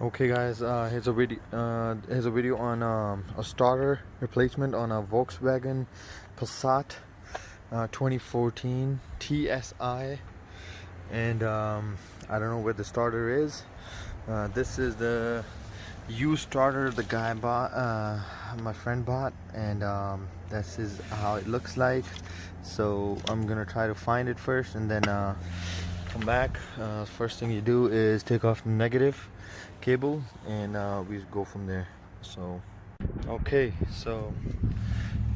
Okay guys, here's a video on a starter replacement on a Volkswagen Passat 2014 TSI, and I don't know where the starter is. This is the used starter the guy bought, my friend bought, and this is how it looks like. So I'm gonna try to find it first and then come back. First thing you do is take off the negative cable, and we go from there. So okay, so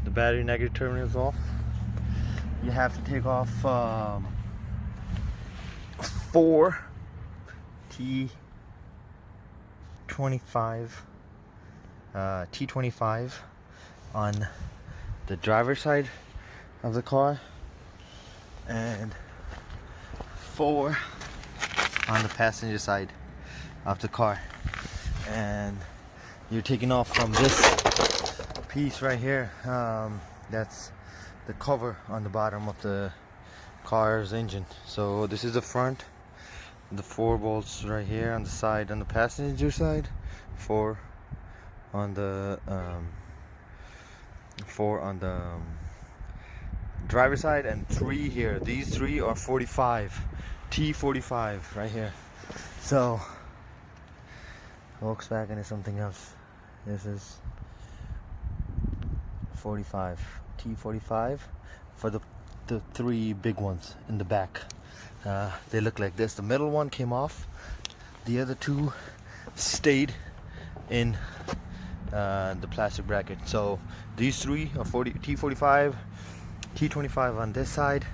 the battery negative terminal is off. You have to take off 4 T25 on the driver's side of the car and 4 on the passenger side of the car, and you're taking off from this piece right here. That's the cover on the bottom of the car's engine. So this is the front, the 4 bolts right here on the side, on the passenger side, 4 on the driver's side, and 3 here. These 3 are 45 T45 right here. So Volkswagen is something else. This is 45 T45 for the 3 big ones in the back. They look like this. The middle one came off. The other 2 stayed in the plastic bracket. So these 3 are T45, T25 on this side,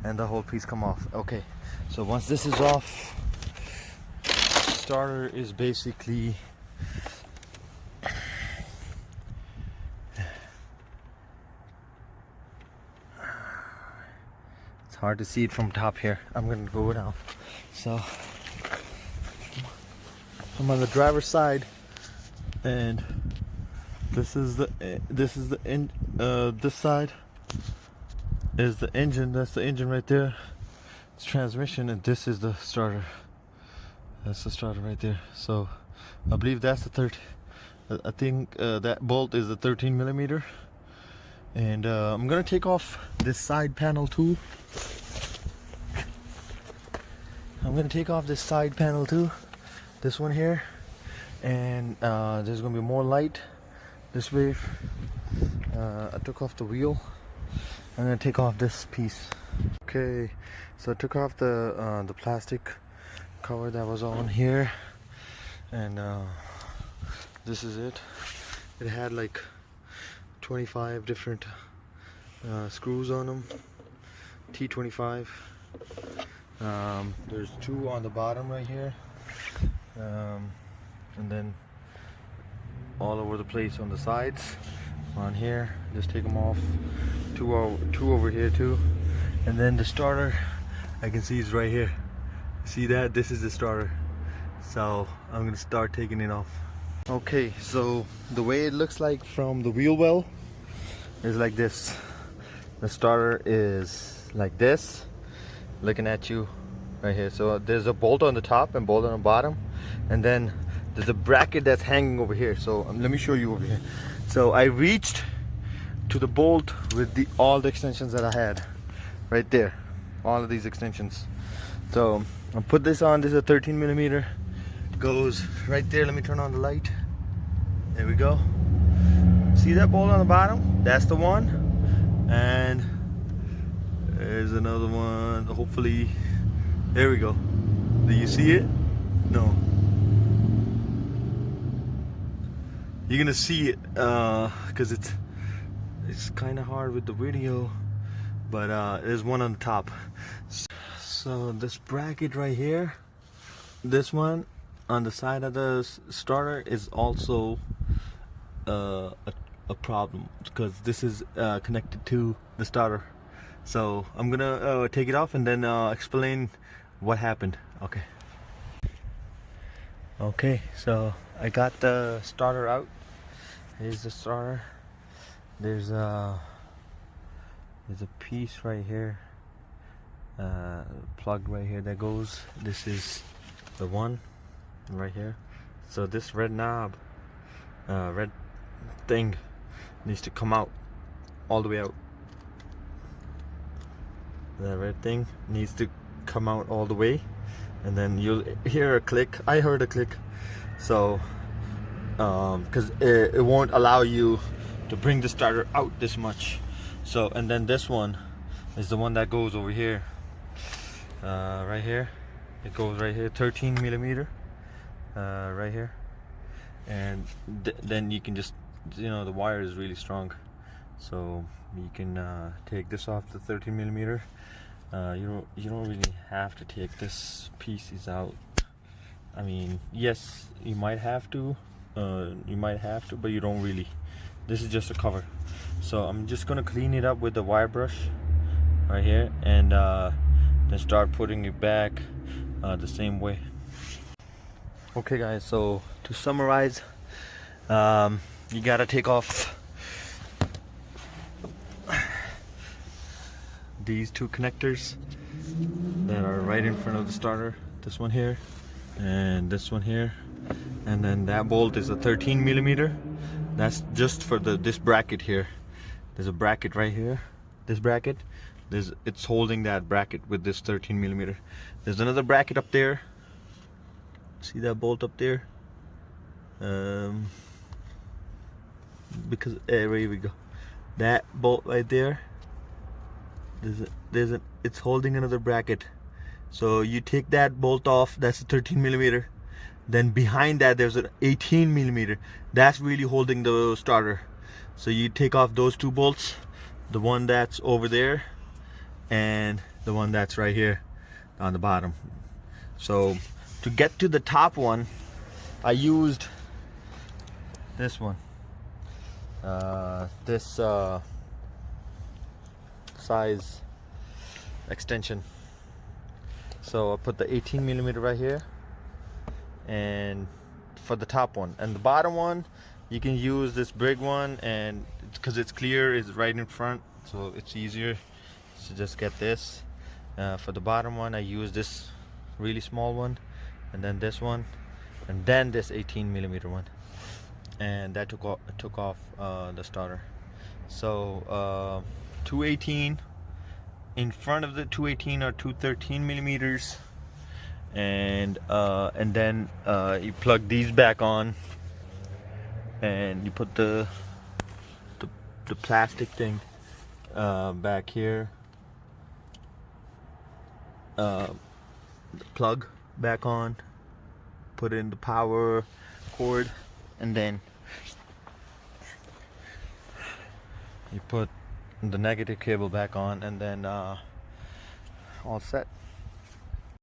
and the whole piece come off. Okay, so once this is off, starter is basically it's hard to see it from top here. I'm gonna go down. So I'm on the driver's side, and this side is the engine. That's the engine right there. It's transmission, and this is the starter. That's the starter right there. So I believe that's the I think that bolt is the 13 millimeter. And I'm gonna take off this side panel too. This one here, and there's gonna be more light this way. I took off the wheel. I'm gonna take off this piece. Okay, so I took off the plastic cover that was on here, and this is it. It had like 25 different screws on them, T25. There's 2 on the bottom right here, and then all over the place on the sides. On here, just take them off. 2 over here too, and then the starter I can see is right here. See that? This is the starter. So I'm gonna start taking it off. Okay, so the way it looks like from the wheel well is like this. The starter is like this, looking at you right here. So there's a bolt on the top and bolt on the bottom, and then there's a bracket that's hanging over here. So let me show you over here. So I reached to the bolt with all the extensions that I had right there, all of these extensions. So I'll put this on. This is a 13 millimeter. Goes right there. Let me turn on the light. There we go. See that bolt on the bottom? That's the one. And there's another one. Hopefully, there we go. Do you see it? No. You're gonna see it because it's kind of hard with the video, but there's one on the top. So this bracket right here, this one on the side of the starter, is also a problem because this is connected to the starter. So I'm gonna take it off and then explain what happened. Okay, so I got the starter out. Here's the starter. There's a piece right here, plug right here that goes. This is the one right here. So this red knob, red thing needs to come out all the way out. That red thing needs to come out all the way, and then you'll hear a click. I heard a click. So because it won't allow you to bring the starter out this much. So, and then this one is the one that goes over here, right here. It goes right here, 13 millimeter, right here. And then you can just, you know, the wire is really strong, so you can take this off the 13 millimeter. You don't really have to take this pieces out. I mean, yes, you might have to, but you don't really. This is just a cover. So I'm just gonna clean it up with the wire brush right here, and then start putting it back the same way. Okay guys, so to summarize, you gotta take off these two connectors that are right in front of the starter. This one here and this one here, and then that bolt is a 13 millimeter. That's just for this bracket here. There's a bracket right here. This bracket, it's holding that bracket with this 13 millimeter. There's another bracket up there. See that bolt up there? Because here we go. That bolt right there. It's holding another bracket. So you take that bolt off. That's a 13 millimeter. Then behind that there's an 18 millimeter. That's really holding the starter. So you take off those two bolts, the one that's over there and the one that's right here on the bottom. So to get to the top one, I used this one, this size extension. So I put the 18 millimeter right here, and for the top one, and the bottom one you can use this big one, and because it's clear, it's right in front, so it's easier. So just get this. For the bottom one I use this really small one, and then this one, and then this 18 millimeter one, and that took off the starter. So 218 in front of the 218 or 213 millimeters, and then you plug these back on, and you put the plastic thing back here, the plug back on, put in the power cord, and then you put the negative cable back on, and then all set.